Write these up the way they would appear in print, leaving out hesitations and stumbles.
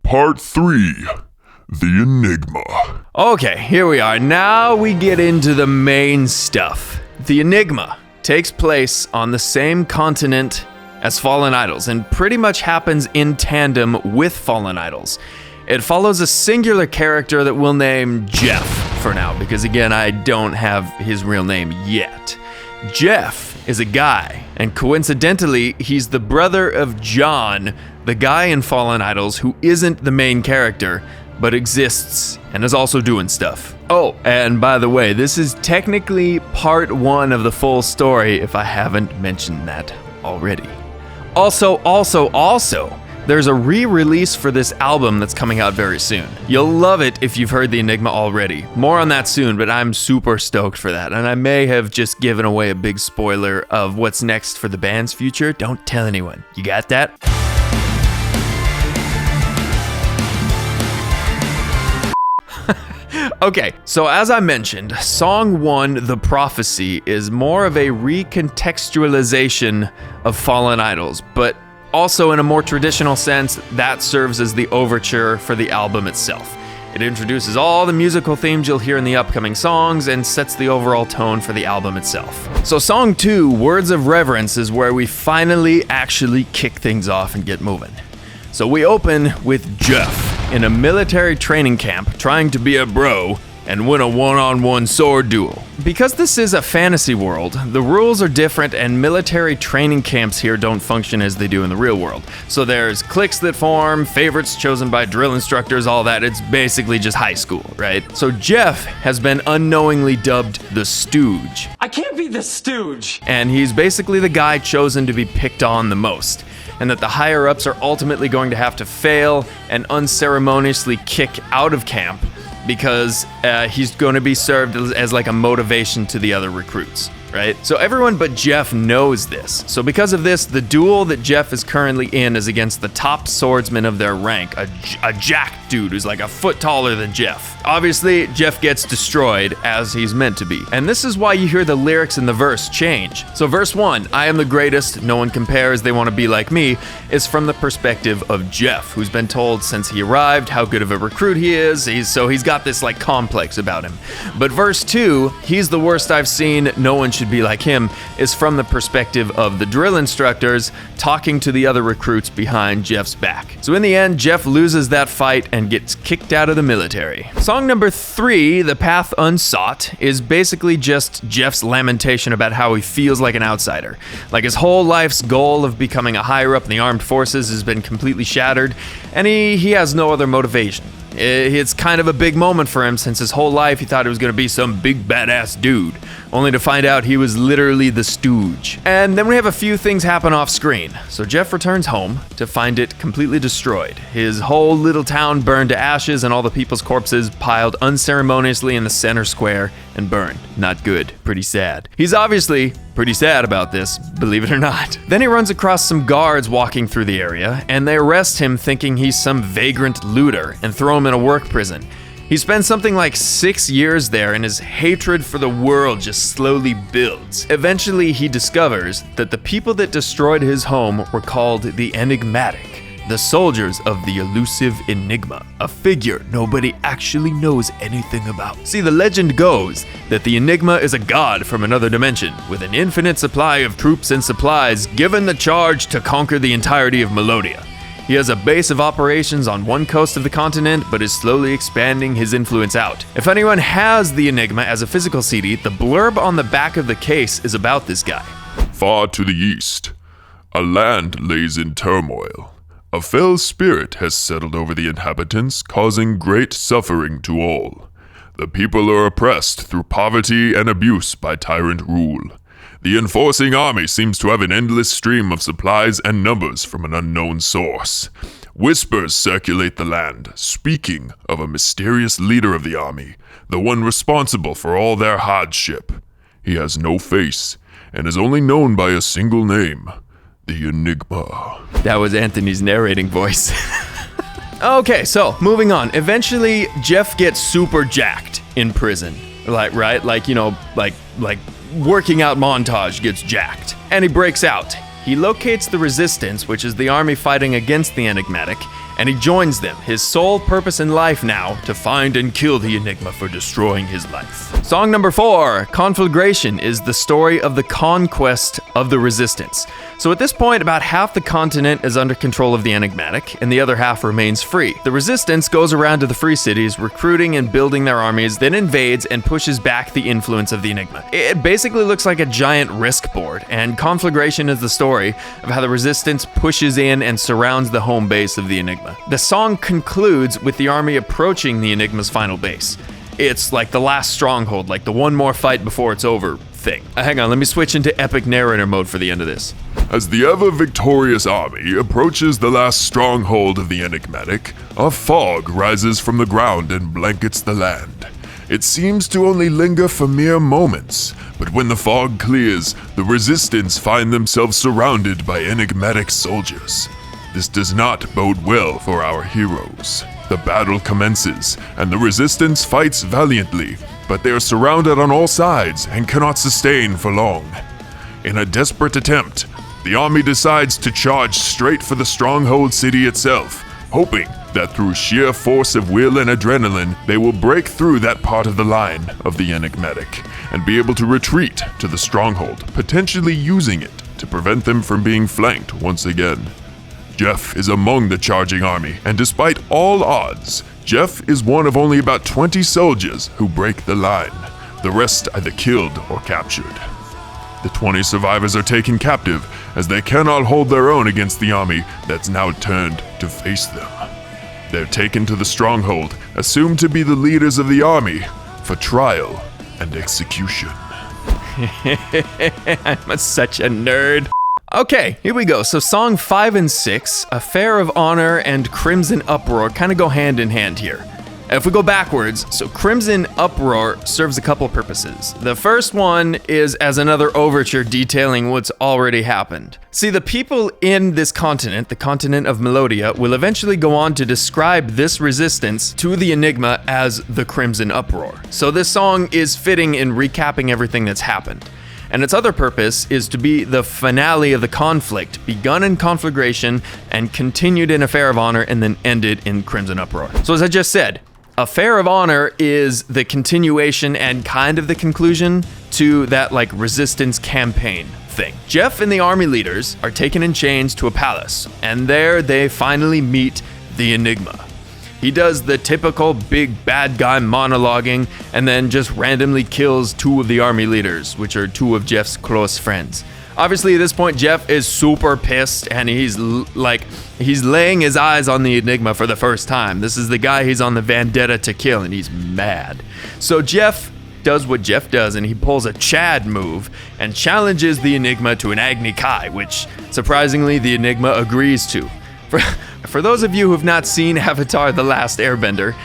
Part 3, The Enigma. Okay, here we are. Now we get into the main stuff. The Enigma takes place on the same continent as Fallen Idols and pretty much happens in tandem with Fallen Idols. It follows a singular character that we'll name Jeff for now, because again, I don't have his real name yet. Jeff is a guy, and coincidentally, he's the brother of John, the guy in Fallen Idols who isn't the main character, but exists and is also doing stuff. Oh, and by the way, this is technically part 1 of the full story if I haven't mentioned that already. Also, there's a re-release for this album that's coming out very soon. You'll love it if you've heard the Enigma already. More on that soon, but I'm super stoked for that. And I may have just given away a big spoiler of what's next for the band's future. Don't tell anyone. You got that? Okay, so as I mentioned, Song 1, The Prophecy, is more of a recontextualization of Fallen Idols, but also in a more traditional sense, that serves as the overture for the album itself. It introduces all the musical themes you'll hear in the upcoming songs and sets the overall tone for the album itself. So Song 2, Words of Reverence, is where we finally actually kick things off and get moving. So we open with Jeff in a military training camp trying to be a bro and win a one-on-one sword duel. Because this is a fantasy world, the rules are different and military training camps here don't function as they do in the real world. So there's cliques that form, favorites chosen by drill instructors, all that. It's basically just high school, right? So Jeff has been unknowingly dubbed the Stooge. I can't be the Stooge! And he's basically the guy chosen to be picked on the most, and that the higher-ups are ultimately going to have to fail and unceremoniously kick out of camp because he's going to be served as like a motivation to the other recruits, right? So everyone but Jeff knows this. So because of this, the duel that Jeff is currently in is against the top swordsman of their rank, a jack dude who's like a foot taller than Jeff. Obviously, Jeff gets destroyed, as he's meant to be. And this is why you hear the lyrics in the verse change. So verse 1, I am the greatest, no one compares, they want to be like me, is from the perspective of Jeff, who's been told since he arrived how good of a recruit he is, so he's got this like complex about him. But verse 2, he's the worst I've seen, no one should be like him, is from the perspective of the drill instructors talking to the other recruits behind Jeff's back. So in the end, Jeff loses that fight and gets kicked out of the military. Song number 3, The Path Unsought, is basically just Jeff's lamentation about how he feels like an outsider. Like his whole life's goal of becoming a higher up in the armed forces has been completely shattered, and he has no other motivation. It's kind of a big moment for him since his whole life he thought he was going to be some big badass dude, only to find out he was literally the Stooge. And then we have a few things happen off screen. So Jeff returns home to find it completely destroyed. His whole little town burned to ashes and all the people's corpses piled unceremoniously in the center square and burned. Not good. Pretty sad. He's obviously pretty sad about this, believe it or not. Then he runs across some guards walking through the area, and they arrest him thinking he's some vagrant looter and throw him in a work prison. He spends something like 6 years there, and his hatred for the world just slowly builds. Eventually, he discovers that the people that destroyed his home were called the Enigmatic, the soldiers of the elusive Enigma, a figure nobody actually knows anything about. See, the legend goes that the Enigma is a god from another dimension, with an infinite supply of troops and supplies, given the charge to conquer the entirety of Melodia. He has a base of operations on one coast of the continent, but is slowly expanding his influence out. If anyone has the Enigma as a physical CD, the blurb on the back of the case is about this guy. Far to the east, a land lays in turmoil. A fell spirit has settled over the inhabitants, causing great suffering to all. The people are oppressed through poverty and abuse by tyrant rule. The enforcing army seems to have an endless stream of supplies and numbers from an unknown source. Whispers circulate the land, speaking of a mysterious leader of the army, the one responsible for all their hardship. He has no face, and is only known by a single name, the Enigma. That was Anthony's narrating voice. Okay, so moving on. Eventually, Jeff gets super jacked in prison. Like working out montage gets jacked. And he breaks out. He locates the resistance, which is the army fighting against the Enigmatic, and he joins them. His sole purpose in life now, to find and kill the Enigma for destroying his life. Song number 4, Conflagration, is the story of the conquest of the Resistance. So at this point, about half the continent is under control of the Enigmatic, and the other half remains free. The Resistance goes around to the free cities, recruiting and building their armies, then invades and pushes back the influence of the Enigma. It basically looks like a giant risk board, and Conflagration is the story of how the Resistance pushes in and surrounds the home base of the Enigma. The song concludes with the army approaching the Enigma's final base. It's like the last stronghold, like the one more fight before it's over thing. Hang on, let me switch into epic narrator mode for the end of this. As the ever-victorious army approaches the last stronghold of the Enigmatic, a fog rises from the ground and blankets the land. It seems to only linger for mere moments, but when the fog clears, the Resistance find themselves surrounded by enigmatic soldiers. This does not bode well for our heroes. The battle commences, and the Resistance fights valiantly, but they are surrounded on all sides and cannot sustain for long. In a desperate attempt, the army decides to charge straight for the stronghold city itself, hoping that through sheer force of will and adrenaline, they will break through that part of the line of the Enigmatic and be able to retreat to the stronghold, potentially using it to prevent them from being flanked once again. Jeff is among the charging army, and despite all odds, Jeff is one of only about 20 soldiers who break the line. The rest either killed or captured. The 20 survivors are taken captive as they cannot hold their own against the army that's now turned to face them. They're taken to the stronghold, assumed to be the leaders of the army, for trial and execution. I'm such a nerd. Okay, here we go. So song 5 and 6, Affair of Honor and Crimson Uproar, kind of go hand in hand here. If we go backwards, so Crimson Uproar serves a couple purposes. The first one is as another overture detailing what's already happened. See, the people in this continent, the continent of Melodia, will eventually go on to describe this resistance to the Enigma as the Crimson Uproar. So this song is fitting in recapping everything that's happened. And its other purpose is to be the finale of the conflict, begun in Conflagration and continued in Affair of Honor and then ended in Crimson Uproar. So as I just said, Affair of Honor is the continuation and kind of the conclusion to that like resistance campaign thing. Jeff and the army leaders are taken in chains to a palace, and there they finally meet the Enigma. He does the typical big bad guy monologuing and then just randomly kills 2 of the army leaders, which are 2 of Jeff's close friends. Obviously, at this point, Jeff is super pissed, and he's laying his eyes on the Enigma for the first time. This is the guy he's on the vendetta to kill, and he's mad. So Jeff does what Jeff does, and he pulls a Chad move and challenges the Enigma to an Agni Kai, which, surprisingly, the Enigma agrees to. For those of you who have not seen Avatar: The Last Airbender,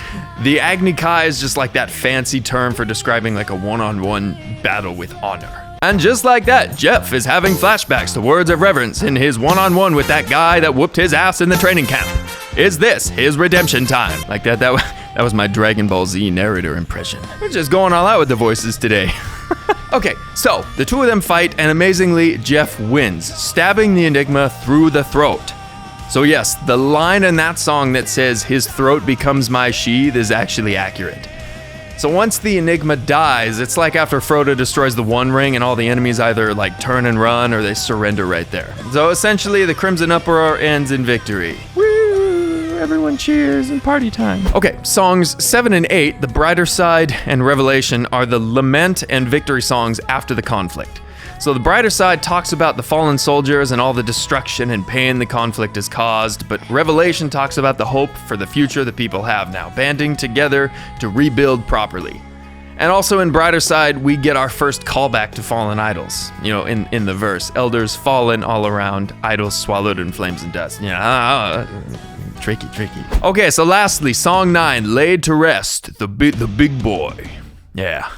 the Agni Kai is just like that fancy term for describing like a one-on-one battle with honor. And just like that, Jeff is having flashbacks to words of reverence in his one-on-one with that guy that whooped his ass in the training camp. Is this his redemption time? Like that was my Dragon Ball Z narrator impression. We're just going all out with the voices today. Okay, so the 2 of them fight, and amazingly, Jeff wins, stabbing the Enigma through the throat. So yes, the line in that song that says, "His throat becomes my sheath," is actually accurate. So once the Enigma dies, it's like after Frodo destroys the One Ring and all the enemies either like turn and run or they surrender right there. So essentially the Crimson Uproar ends in victory. Woo! Everyone cheers and party time. Okay, songs 7 and 8, The Brighter Side and Revelation, are the lament and victory songs after the conflict. So the Brighter Side talks about the fallen soldiers and all the destruction and pain the conflict has caused, but Revelation talks about the hope for the future the people have now, banding together to rebuild properly. And also in Brighter Side, we get our first callback to fallen idols. You know, in the verse, elders fallen all around, idols swallowed in flames and dust. Tricky. Okay, so lastly, song 9, Laid to Rest, the big boy. Yeah.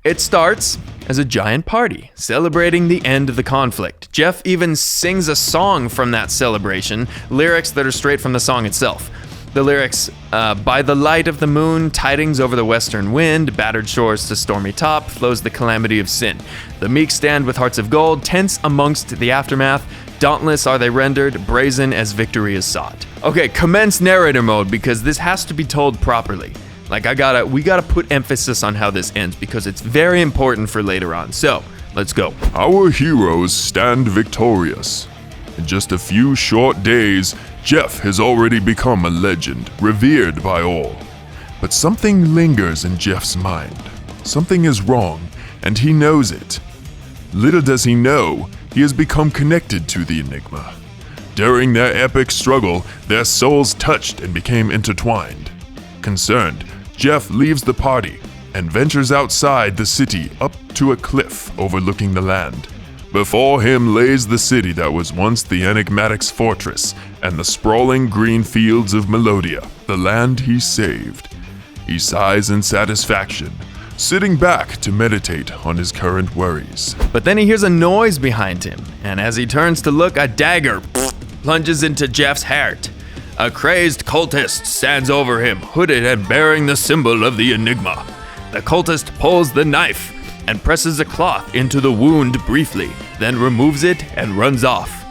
It starts as a giant party, celebrating the end of the conflict. Jeff even sings a song from that celebration, lyrics that are straight from the song itself. The lyrics, by the light of the moon, tidings over the western wind, battered shores to stormy top, flows the calamity of sin. The meek stand with hearts of gold, tense amongst the aftermath, dauntless are they rendered, brazen as victory is sought. Okay, commence narrator mode, because this has to be told properly. Like, we gotta put emphasis on how this ends, because it's very important for later on. So, let's go. Our heroes stand victorious. In just a few short days, Jeff has already become a legend, revered by all. But something lingers in Jeff's mind. Something is wrong, and he knows it. Little does he know, he has become connected to the Enigma. During their epic struggle, their souls touched and became intertwined. Concerned, Jeff leaves the party and ventures outside the city up to a cliff overlooking the land. Before him lays the city that was once the Enigmatic's fortress and the sprawling green fields of Melodia, the land he saved. He sighs in satisfaction, sitting back to meditate on his current worries. But then he hears a noise behind him, and as he turns to look, a dagger plunges into Jeff's heart. A crazed cultist stands over him, hooded and bearing the symbol of the Enigma. The cultist pulls the knife and presses a cloth into the wound briefly, then removes it and runs off.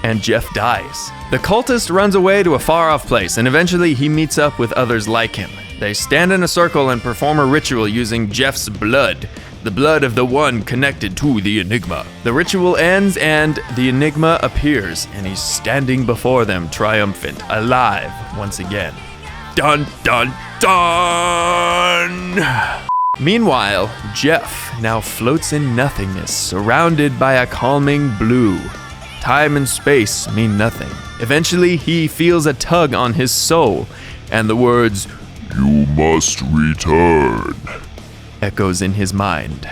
And Jeff dies. The cultist runs away to a far-off place, and eventually he meets up with others like him. They stand in a circle and perform a ritual using Jeff's blood, the blood of the one connected to the Enigma. The ritual ends and the Enigma appears, and he's standing before them triumphant, alive once again. Dun dun dun! Meanwhile, Jeff now floats in nothingness, surrounded by a calming blue. Time and space mean nothing. Eventually, he feels a tug on his soul, and the words, "You must return," echoes in his mind.